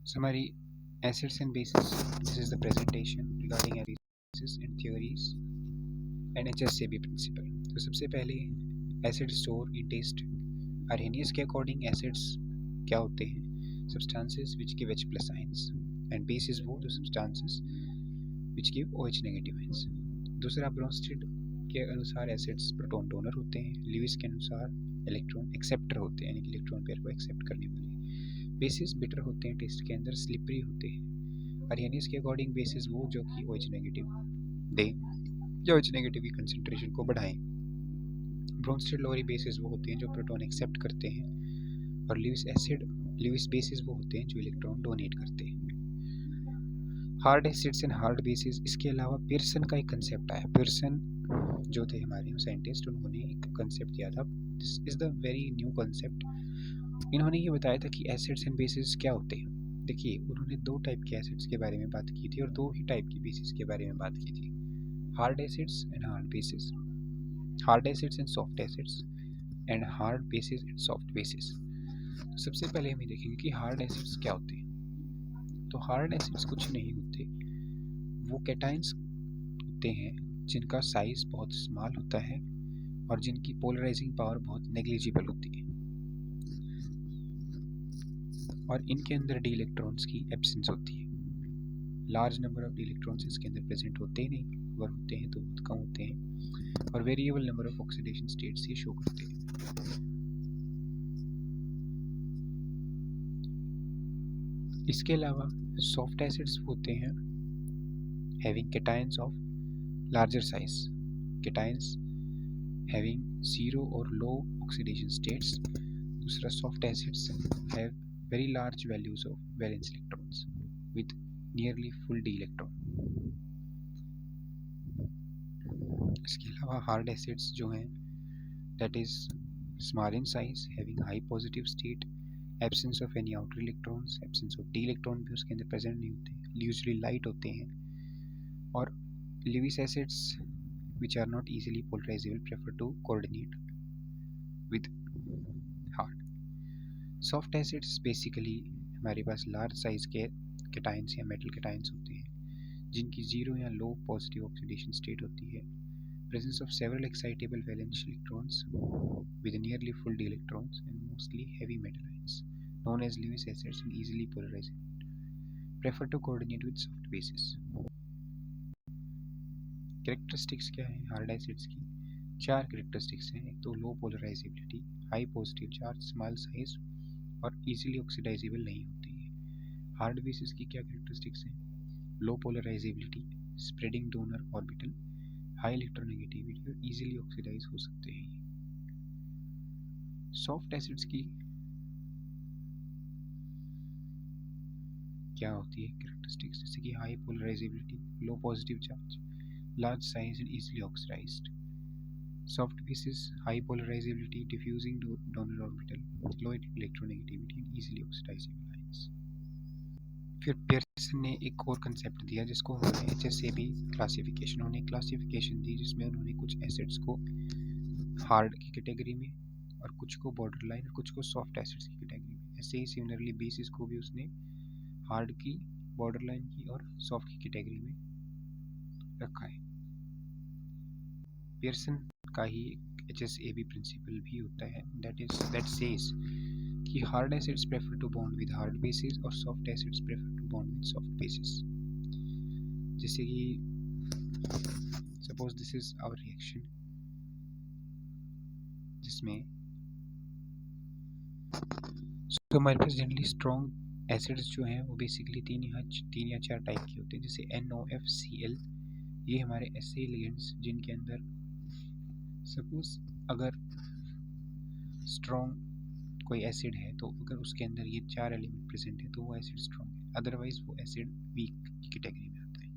Summary: acids and bases. This is the presentation regarding bases and theories and HSAB principle. तो सबसे पहले acid स्टोर इन टेस्ट. Arrhenius के अकॉर्डिंग एसिड्स क्या होते हैं? Substances which give H plus ions and bases वो जो substances which give OH negative ions. दूसरा ब्रोंस्टेड के अनुसार एसिड्स प्रोटॉन डोनर होते हैं. ल्यूइस के अनुसार इलेक्ट्रॉन एक्सेप्टर होते हैं, यानी कि इलेक्ट्रॉन पेयर को एक्सेप्ट करने वाले. बेसिस बिटर होते हैं, टेस्ट के अंदर स्लिपरी होते हैं. आर्हेनियस के अकॉर्डिंग बेसिस वो जो कि OH नेगेटिव दें या OH नेगेटिव की कंसंट्रेशन को बढ़ाएं. ब्रोंस्टेड लोरी बेसिस वो होते हैं जो प्रोटॉन एक्सेप्ट करते हैं, और ल्यूइस बेसिस वो होते हैं जो इलेक्ट्रॉन डोनेट करते हैं. Hard acids and hard basis. इसके अलावा पियर्सन का एक कंसेप्ट आया. पियर्सन जो थे हमारे साइंटिस्ट, उन्होंने एक कंसेप्ट दिया था. This is the very new concept. इन्होंने ये बताया था कि एसिड्स एंड बेसिस क्या होते हैं. देखिए, उन्होंने दो टाइप के एसिड्स के बारे में बात की थी और दो ही टाइप की बेसिस के बारे में बात की थी. Hard acids and hard basis, hard acids and soft acids, and hard basis and soft basis. तो सबसे पहले हम ये देखेंगे कि हार्ड एसिड्स क्या होते हैं. तो हार्ड एसिड्स कुछ नहीं होते, वो कैटाइंस होते हैं जिनका साइज बहुत स्मॉल होता है और जिनकी पोलराइजिंग पावर बहुत नेग्लिजिबल होती है, और इनके अंदर डी इलेक्ट्रॉन्स की एब्सेंस होती है. Large number of D electrons इसके अंदर प्रेजेंट होते ही नहीं, अगर होते हैं तो बहुत कम होते हैं, और variable number of oxidation states ये शो करते हैं. इसके अलावा सॉफ्ट एसिड्स होते हैं having cations of larger size, cations having zero और लो ऑक्सीडेशन स्टेट्स. दूसरा, soft acids have very large values of valence electrons with nearly full d electron. इसके अलावा हार्ड एसिड्स जो हैं, that is small in size, having high positive state, absence of any outer electrons, absence of d electron भी उसके अंदर present नहीं होते, usually light होते हैं. और Lewis acids which are not easily polarizable prefer to coordinate with hard. Soft acids basically हमारे पास large size के कैटायंस या मेटल कैटायंस होते हैं जिनकी जीरो या लो पॉजिटिव ऑक्सीडेशन स्टेट होती है. Presence of several excitable valence electrons with nearly full D electrons and mostly heavy metal ions known as Lewis acids and easily polarised. Prefer to coordinate with soft bases. Characteristics क्या है hard acids की? 4 characteristics हैं. एक तो low polarizability, high positive charge, small size और easily oxidizable नहीं होती है. हार्ड बेसिस की क्या कैरेक्टरिस्टिक्स हैं? Low polarizability, spreading donor orbital, high electronegativity और इजीली ऑक्सीडाइज हो सकते हैं. सॉफ्ट एसिड्स की क्या होती है कैरेक्टरिस्टिक्स? जैसे कि high polarisability, low positive charge, large size and easily oxidised. Soft bases, high polarizability, diffusing donor orbital, low electronegativity and easily oxidizable ions. फिर पियर्सन ने एक और कंसेप्ट दिया जिसको उन्होंने HSAB क्लासिफिकेशन, उन्होंने क्लासिफिकेशन दी जिसमें उन्होंने कुछ एसिड्स को हार्ड की कैटेगरी में और कुछ को बॉर्डर लाइन और कुछ को सॉफ्ट एसिड्स की कैटेगरी में. ऐसे ही सिमिलरली बेसिस को भी उसने हार्ड की, बॉर्डर लाइन की और सॉफ्ट की कैटेगरी में रखा है. पियर्सन का ही HSAB प्रिंसिपल भी होता है, that says कि hard acids prefer to bond with hard bases और soft acids prefer to bond with soft bases. जैसे कि suppose this is our reaction जिसमें हमारे पास जनरली स्ट्रॉन्ग एसिड्स जो हैं वो बेसिकली तीन या चार टाइप के होते हैं. जैसे NOFCl, ये हमारे ऐसे एलिमेंट्स जिनके अंदर सपोज अगर स्ट्रॉन्ग कोई एसिड है तो अगर उसके अंदर ये 4 एलिमेंट प्रेजेंट है तो वो एसिड स्ट्रॉन्ग है, अदरवाइज वो एसिड वीक की कैटेगरी में आता है.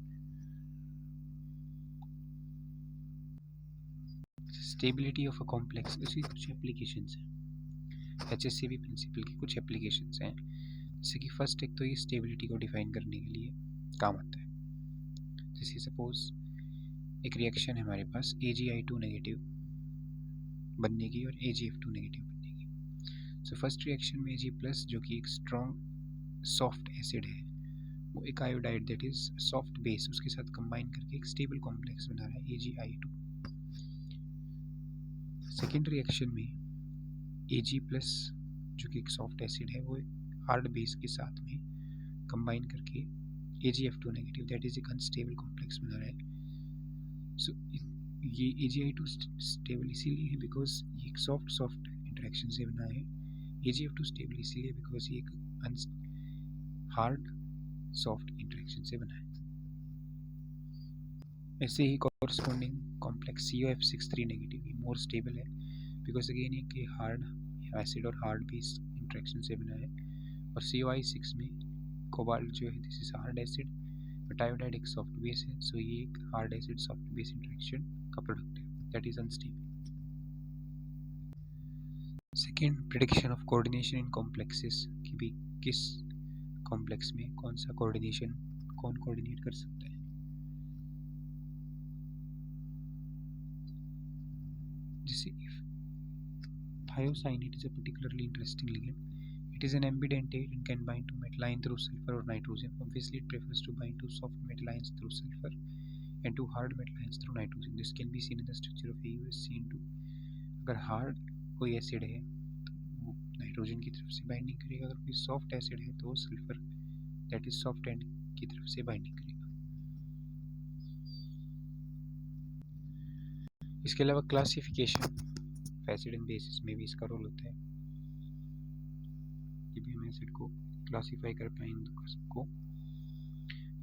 स्टेबिलिटी ऑफ अ कॉम्प्लेक्स, इसकी कुछ एप्लीकेशंस हैं. HSAB प्रिंसिपल की कुछ एप्लीकेशंस हैं. जैसे कि फर्स्ट, एक तो ये स्टेबिलिटी को डिफाइन करने के लिए काम आता है. जैसे सपोज एक रिएक्शन है हमारे पास AgI2 नेगेटिव बनने की और AgF2 नेगेटिव बनने की. सो फर्स्ट रिएक्शन में Ag प्लस जो कि एक स्ट्रॉन्ग सॉफ्ट एसिड है वो एक iodide that is soft base उसके साथ कंबाइन करके एक स्टेबल कॉम्प्लेक्स बना रहा है AgI2। सेकेंड रिएक्शन में Ag प्लस जो कि एक सॉफ्ट एसिड है वो हार्ड बेस के साथ में कंबाइन करके AgF2 नेगेटिव दैट इज एक अनस्टेबल कॉम्प्लेक्स बना रहा है। सो ये AgI2 स्टेबल इसीलिए है बिकॉज ये एक सॉफ्ट इंटरेक्शन से बना है। AgF2 स्टेबल इसीलिए बिकॉज ये एक हार्ड सॉफ्ट इंटरेक्शन से बना है। ऐसे ही कॉरस्पॉन्डिंग कॉम्प्लेक्स COF63 नेगेटिव ये मोर स्टेबल है बिकॉज अगेन ये हार्ड एसिड और हार्ड बेस इंटरेक्शन से बना है। और COI6 में कोबाल्ट जो है this is hard acid but iodide एक सॉफ्ट बेस है सो ये एक hard acid soft base interaction का प्रोडक्ट है that is unstable. Second prediction of coordination in complexes कि भी किस कॉम्प्लेक्स में कौन सा कोऑर्डिनेशन कौन कोऑर्डिनेट कर सकता है। जैसे if thiocyanate is a particularly interesting ligand. It is an ambidentate and can bind to metalline through sulfur or nitrogen. Obviously, it prefers to bind to soft metallions through sulfur and to hard metallions through nitrogen. This can be seen in the structure of AuSCN2. अगर hard कोई acid है तो वो nitrogen की तरफ से binding करेगा, अगर कोई सॉफ्ट एसिड है तो वो sulphur that is soft and की तरफ से बाइंडिंग करेगा। इसके अलावा क्लासिफिकेशन एसिड एंड बेसिस में भी इसका रोल होता है कि भी हम एसिड को क्लासिफाई कर पाएंगे तो सबको।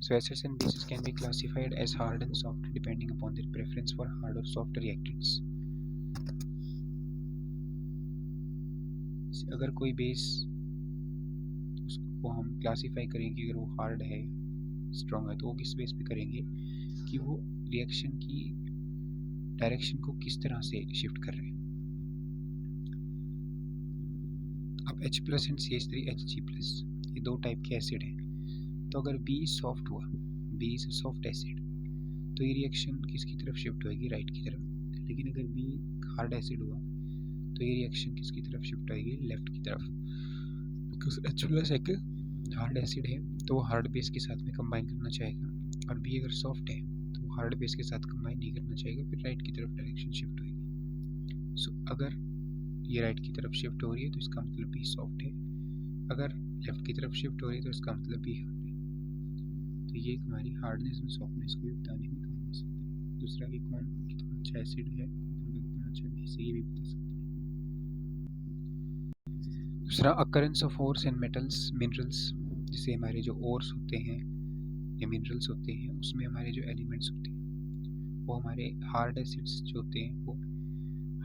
So acids and bases can be classified as hard and soft depending upon their preference for hard or soft reactants. अगर कोई बेस उसको हम क्लासिफाई करेंगे अगर वो हार्ड है स्ट्रॉन्ग है तो वो किस बेस पे करेंगे कि वो रिएक्शन की डायरेक्शन को किस तरह से शिफ्ट कर रहे हैं। अब H plus and CH3HG plus ये दो टाइप के एसिड हैं तो अगर B सॉफ्ट हुआ B is a soft acid तो ये रिएक्शन किसकी तरफ शिफ्ट होएगी राइट की तरफ। लेकिन अगर B हार्ड एसिड हुआ तो ये रिएक्शन किसकी तरफ शिफ्ट होएगी लेफ्ट की तरफ बिकॉज H प्लस एक हार्ड एसिड है तो वो हार्ड बेस के साथ में कंबाइन करना चाहेगा और B अगर सॉफ्ट है तो वो हार्ड बेस के साथ कंबाइन नहीं करना चाहेगा फिर राइट की तरफ डायरेक्शन शिफ्ट होएगी। सो अगर ये राइट की तरफ शिफ्ट हो रही है तो इसका मतलब B सॉफ्ट है, अगर लेफ्ट की तरफ शिफ्ट हो रही है तो इसका मतलब B हार्ड है। तो ये हमारी हार्डनेस और सॉफ्टनेस को बताने में काम हो सकता है। दूसरा कि कौन कितना अच्छा एसिड है कौन कितना अच्छा बेस है ये भी बता सकते हैं। दूसरा occurrence of ores and metals minerals जैसे हमारे जो ओर्स होते हैं या मिनरल्स होते हैं उसमें हमारे जो एलिमेंट्स होते हैं वो हमारे हार्ड एसिड्स जो होते हैं वो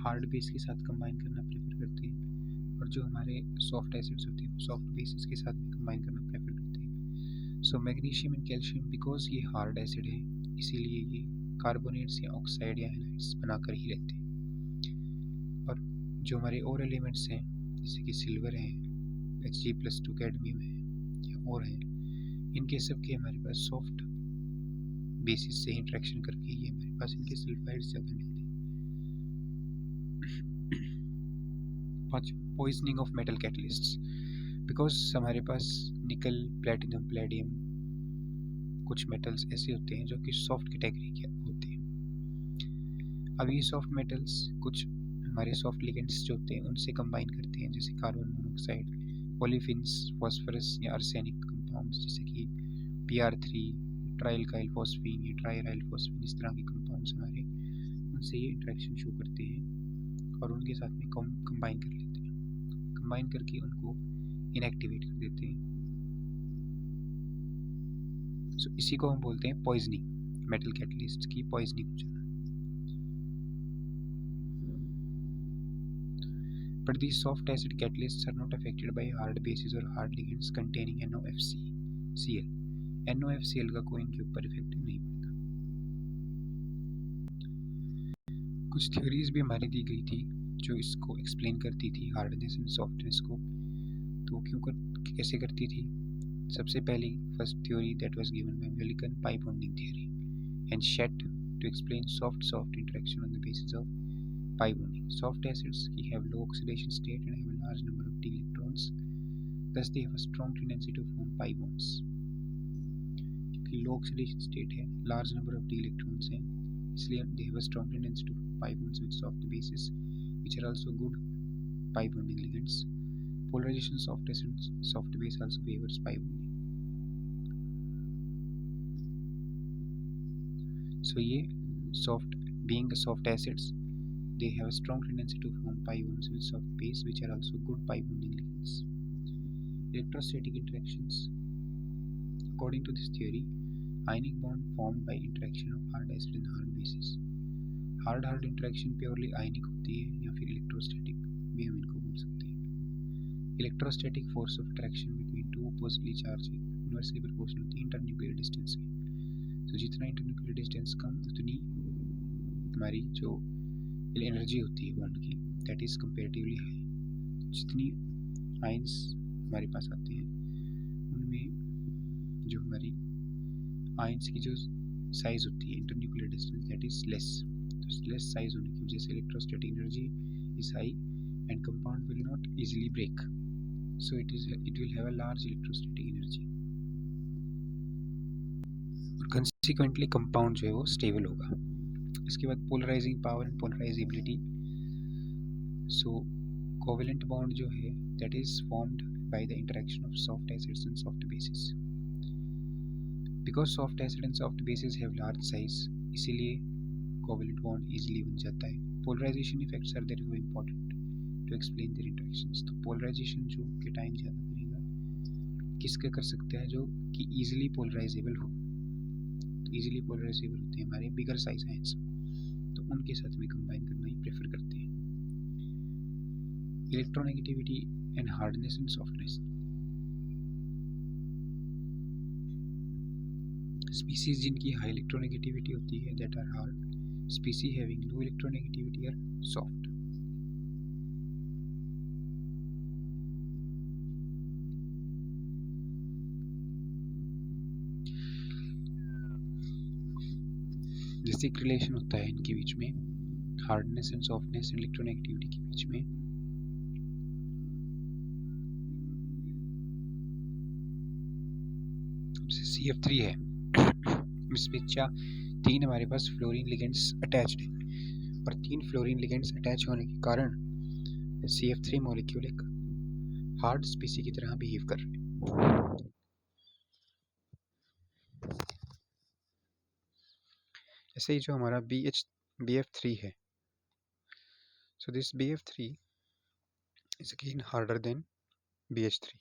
हार्ड बेस के साथ कंबाइन करना प्रेफर करते हैं और जो हमारे सॉफ्ट एसिड्स होते हैं वो सॉफ्ट बेसिस के साथ कंबाइन करना प्रेफर करते हैं। सो मैग्नीशियम एंड कैल्शियम बिकॉज ये हार्ड एसिड है इसीलिए ये कार्बोनेट्स या ऑक्साइड या हैलाइड्स बनाकर ही रहते हैं। और जो हमारे और एलिमेंट्स हैं जैसे कि सिल्वर है Hg+2 कैडमियम है या और है इनके सब के हमारे पास सॉफ्ट बेसिस से इंटरेक्शन करके ये हमारे पास इनके सल्फाइड्स ज़्यादा मिलते हैं। Poisoning of metal catalysts because हमारे पास निकल प्लेटिनम पैलेडियम कुछ मेटल्स ऐसे होते हैं जो कि सॉफ्ट कैटेगरी के होते हैं। अब ये सॉफ्ट मेटल्स कुछ हमारे सॉफ्ट लिगेंड्स जो होते हैं उनसे कंबाइन करते हैं जैसे कार्बन मोनोऑक्साइड ओलिफिन्स फॉस्फोरस या आर्सेनिक कंपाउंड्स जैसे कि PR3 ट्राइलकाइल फॉस्फीन या ट्राइराइल फॉस्फीन इस तरह के कंपाउंड्स हमारे उनसे ये इंटरेक्शन शो करते हैं और उनके साथ में कंबाइन कर लेते हैं, कंबाइन करके उनको इनएक्टिवेट कर देते हैं। सो इसी को हम बोलते हैं पॉइजनिंग, मेटल कैटलिस्ट की पॉइजनिंग हो जाना। But these soft acid catalysts are not affected by hard bases or hard ligands containing NOFCl. NOFCl का कोई इनके ऊपर इफेक्ट नहीं पड़ता। कुछ थ्योरीज भी हमारी दी गई थी जो इसको एक्सप्लेन करती थी हार्डनेस एंड सॉफ्टनेस को, तो कैसे करती थी। सबसे पहली first theory that was given by Mulliken pi bonding theory and शेट to explain soft interaction on the basis of pi bonding. Soft acids have low oxidation state and have a large number of d electrons. Thus they have a strong tendency to form pi bonds. क्योंकि लो oxidation state है, large number of D electrons हैं, इसलिए they have a strong tendency to form pi bonds with soft bases, which are also good pi bonding ligands. Polarization soft base also favors pi bonding. So ये soft being a soft acids, they have a strong tendency to form pi bonds with soft base, which are also good pi bonding ligands. Electrostatic interactions. According to this theory, ionic bond formed by interaction of hard acid and hard bases. Hard interaction purely ionic होती है या फिर electrostatic भी हम इनको बोल सकते हैं. Electrostatic force of attraction between two oppositely charge inversely proportional होती है इंटरन्यूक्लियर डिस्टेंस की. तो जितना इंटरन्यूक्लियर डिस्टेंस कम उतनी हमारी जो एनर्जी होती है बॉन्ड की दैट इज़ कंपेरेटिवली हाई. जितनी आयंस हमारे पास आते हैं उनमें जो हमारी आयंस की जो साइज होती है internuclear distance that is less. तो लेस साइज होने की वजह से electrostatic energy is high and compound will not easily break, so it will have a large electrostatic energy और कंसिक्वेंटली कंपाउंड जो है वो स्टेबल होगा. इसके बाद polarising power and polarisability. So covalent bond जो है that is formed by the interaction of soft acids and soft bases. Because soft acid and soft basis have large size, इसीलिए covalent bond easily बन जाता है. Polarisation effects are there important to explain their interactions. तो polarisation जो के time ज़्यादा करेगा किसका कर सकता है जो कि इजीली पोलराइजेबल हो. तो इजीली पोलराइजेबल होते हैं हमारे बिगर साइज आयंस, तो उनके साथ में कंबाइन करना ही प्रेफर करते हैं. Electronegativity and hardness and softness. Species जिनकी हाई इलेक्ट्रोनेगेटिविटी होती है that are hard. Species having low electronegativity are soft. जैसे एक रिलेशन होता है इनके बीच में, hardness and softness and electronegativity के बीच में. CF3 है, इसमें 3 हमारे पास फ्लोरीन लिगेंड्स अटैच्ड है और 3 फ्लोरीन लिगेंड्स अटैच होने के कारण CF3 मॉलिक्यूल एक हार्ड स्पीसी की तरह बिहेव कर रहे हैं. ऐसे ही जो हमारा BF3 है, so this BF3 is again harder than BH3.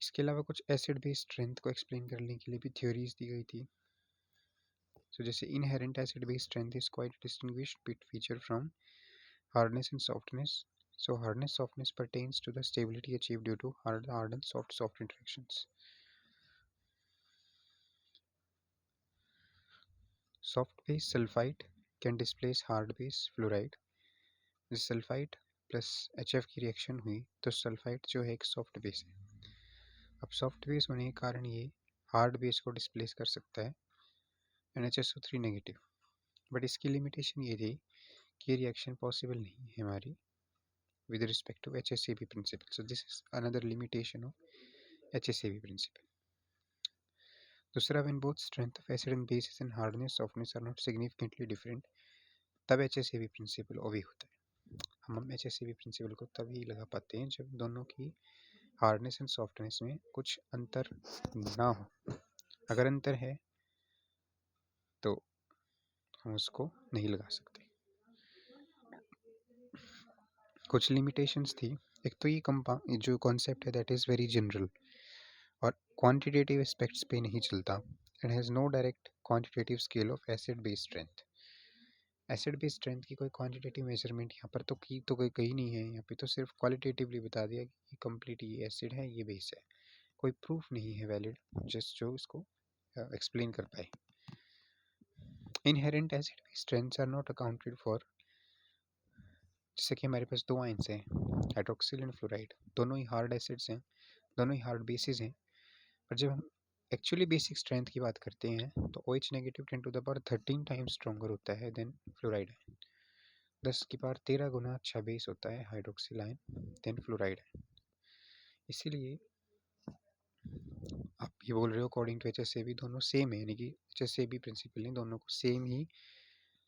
इसके अलावा कुछ एसिड बेस स्ट्रेंथ को एक्सप्लेन करने के लिए भी थ्योरीज दी गई थी. So जैसे inherent acid base strength is quite distinguished feature from hardness and softness. So hardness softness pertains to the stability achieved due to hard and soft interactions. Soft base sulfite can displace hard base fluoride. जिस sulphide plus HF की reaction हुई तो sulphide जो है एक soft base है. अब soft base होने के कारण ये हार्ड बेस को डिस्प्लेस कर सकता है NHSO3 नेगेटिव. बट इसकी लिमिटेशन ये थी कि ये रिएक्शन पॉसिबल नहीं है हमारी with respect to HSAB principle. So this is another limitation of HSAB principle. दूसरा, when both strength of acid and bases and hardness softness are not significantly different, तब HSAB principle ओवी होता है. हम HSAB principle को तभी लगा पाते हैं जब दोनों की हार्डनेस एंड सॉफ्टनेस में कुछ अंतर ना हो. अगर अंतर है तो हम उसको नहीं लगा सकते. कुछ लिमिटेशंस थी. एक तो ये जो कॉन्सेप्ट है दैट इज़ वेरी जनरल और क्वांटिटेटिव एस्पेक्ट्स पे नहीं चलता. It has no direct quantitative scale of acid base strength. Acid base strength की कोई क्वांटिटेटिव मेजरमेंट यहाँ पर तो कोई कही नहीं है. यहाँ पे तो सिर्फ क्वालिटेटिवली बता दिया कि ये कंप्लीट ये एसिड है ये बेस है. कोई प्रूफ नहीं है वैलिड जस्ट जो इसको एक्सप्लेन कर पाए. Inherent acid base strengths are not accounted for. जैसे कि हमारे पास 2 आयंस हैं हाइड्रोक्सिल एंड फ्लोराइड, दोनों ही हार्ड एसिड्स हैं, दोनों ही हार्ड बेसिस हैं. पर जब हम एक्चुअली बेसिक स्ट्रेंथ की बात करते हैं तो OH negative 10 to the power 13 times stronger होता है देन फ्लोराइड. 10 की पावर 13 गुना अच्छा बेस होता है हाइड्रोक्सिल आयन देन फ्लोराइड। इसीलिए आप ये बोल रहे हो अकॉर्डिंग टू HSAB दोनों सेम है, यानी कि HSAB प्रिंसिपल ने दोनों को सेम ही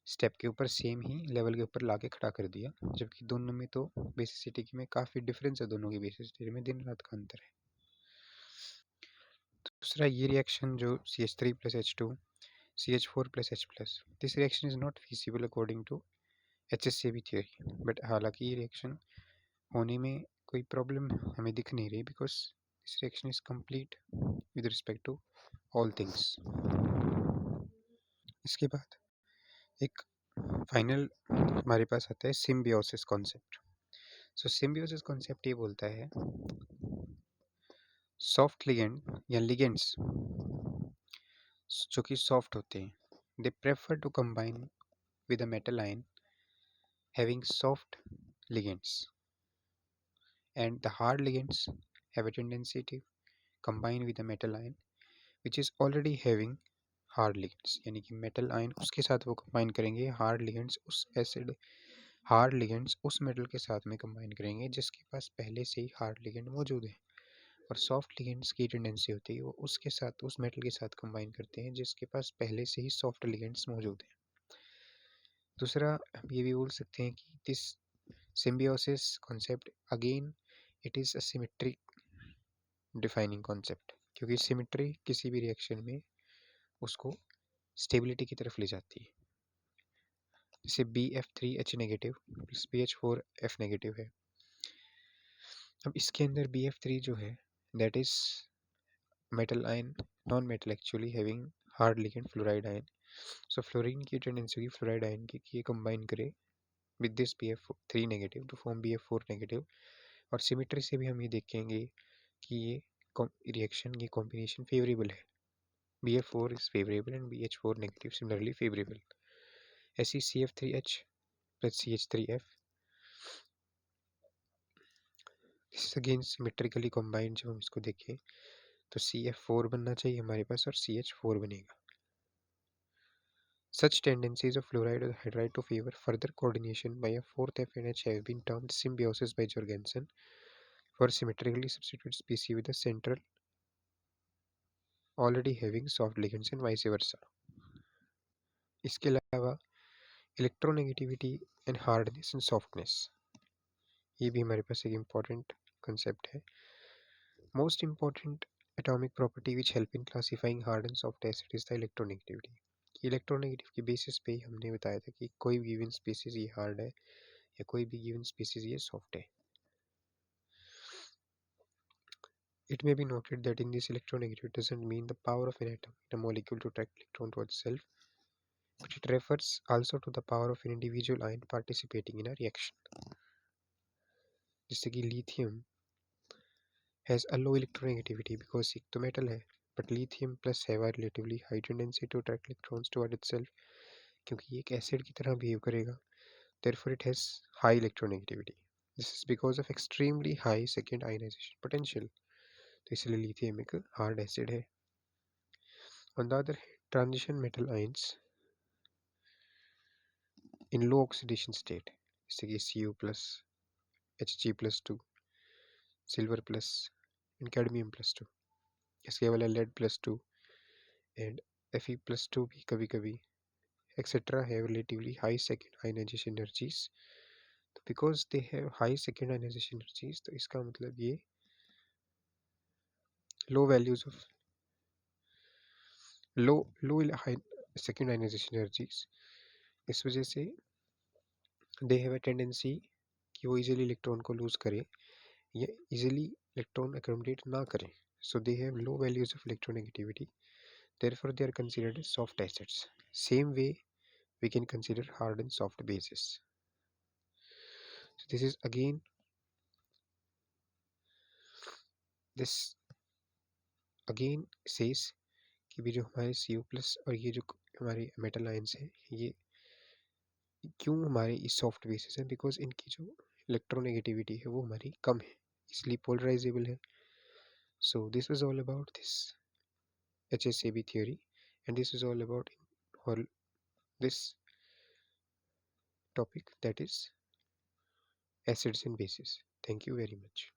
स्टेप के ऊपर सेम ही लेवल के ऊपर लाके खड़ा कर दिया, जबकि दोनों में तो बेसिसिटी में काफ़ी डिफरेंस है, दोनों की बेसिसिटी में दिन रात का अंतर है। दूसरा ये रिएक्शन जो CH3 plus H2 CH4 plus H plus, this reaction is not feasible according to HSAB theory, but हालांकि ये रिएक्शन होने में कोई प्रॉब्लम हमें दिख नहीं रही, because this reaction is complete with respect to all things. इसके बाद एक फाइनल हमारे पास आता है symbiosis concept. So symbiosis concept ये बोलता है सॉफ्ट लिगेंड या लिगेंड्स जो कि सॉफ्ट होते हैं, they prefer to combine with a metal ion having soft ligands, and the hard ligands have a tendency to combine with a metal ion which is already having hard ligands, यानी कि metal ion उसके साथ वो combine करेंगे, hard ligands उस acid hard ligands उस metal के साथ में combine करेंगे जिसके पास पहले से ही hard ligand मौजूद है, और soft ligands की tendency होती है वो उसके साथ उस metal के साथ combine करते हैं जिसके पास पहले से ही soft ligands मौजूद है। दूसरा हम ये भी बोल सकते हैं कि this symbiosis concept again it is a symmetry defining concept, क्योंकि सिमेट्री किसी भी रिएक्शन में उसको स्टेबिलिटी की तरफ ले जाती है। जैसे BF3H negative plus BH4F negative है, अब इसके अंदर BF3 जो है that is metal ion, non metal actually having hard ligand fluoride ion, so fluorine की टेंडेंसी होगी फ्लोराइड आयन की कि ये कंबाइन करे with this BF3 negative to form BF4 negative, और सिमेट्री से भी हम ये देखेंगे कि ये रिएक्शन की कॉम्बिनेशन फेवरेबल है, BF4 is favorable and BH4 negative similarly favorable। ऐसी CF3H plus CH3F this is again symmetrically combined, जब हम इसको देखें तो CF4 बनना चाहिए हमारे पास और CH4 बनेगा। Such tendencies of fluoride or hydride to favor further coordination by a fourth FNH have been termed symbiosis by Jorgensen for symmetrically substituted species with a central already having soft ligands and vice versa। इसके अलावा electronegativity and hardness and softness, ये भी हमारे पास एक important concept है। Most important atomic property which help in classifying hard and soft acid is the electronegativity. Electronegative की basis पे ही हमने बताया था कि कोई भी गिवन स्पीसीज ये हार्ड है या कोई भी गिवन स्पीसीज ये सॉफ्ट है। It may be noted that in this electronegativity doesn't mean the power of an atom in a molecule to attract electron to itself, but it refers also to the power of an individual ion participating in a reaction। जैसे कि lithium has a low electronegativity because एक तो metal है, but lithium plus have a relatively high tendency to attract electrons toward itself, क्योंकि ये एक acid की तरह behave करेगा, therefore it has high electronegativity। This is because of extremely high second ionization potential, तो इसलिए lithium एक hard acid है। On the other hand, transition metal ions in low oxidation state, जैसे कि Cu plus Hg plus 2 silver plus and cadmium plus 2, इसके वाला lead plus 2 and Fe plus 2 भी कभी कभी etc. have relatively high second ionization energies, तो because they have high second ionization energies तो इसका मतलब ये low values of low second ionization energies, इस वजह से they have a tendency कि वो easily इलेक्ट्रॉन को लूज करे या easily इलेक्ट्रॉन accumulate ना करें, so they have low values of electronegativity, therefore they are considered as soft acids। Same way we can consider hard and soft bases। So this is again this again says कि भी जो हमारे Cu plus और ये जो हमारे metal ions हैं ये क्यों हमारे सॉफ्ट बेसिस हैं, बिकॉज इनकी जो इलेक्ट्रोनेगेटिविटी है वो हमारी कम है, इसलिए पोलराइजेबल है। So this is all about this HSAB theory, and this is all about or this topic, that is acids and bases. Thank you very much.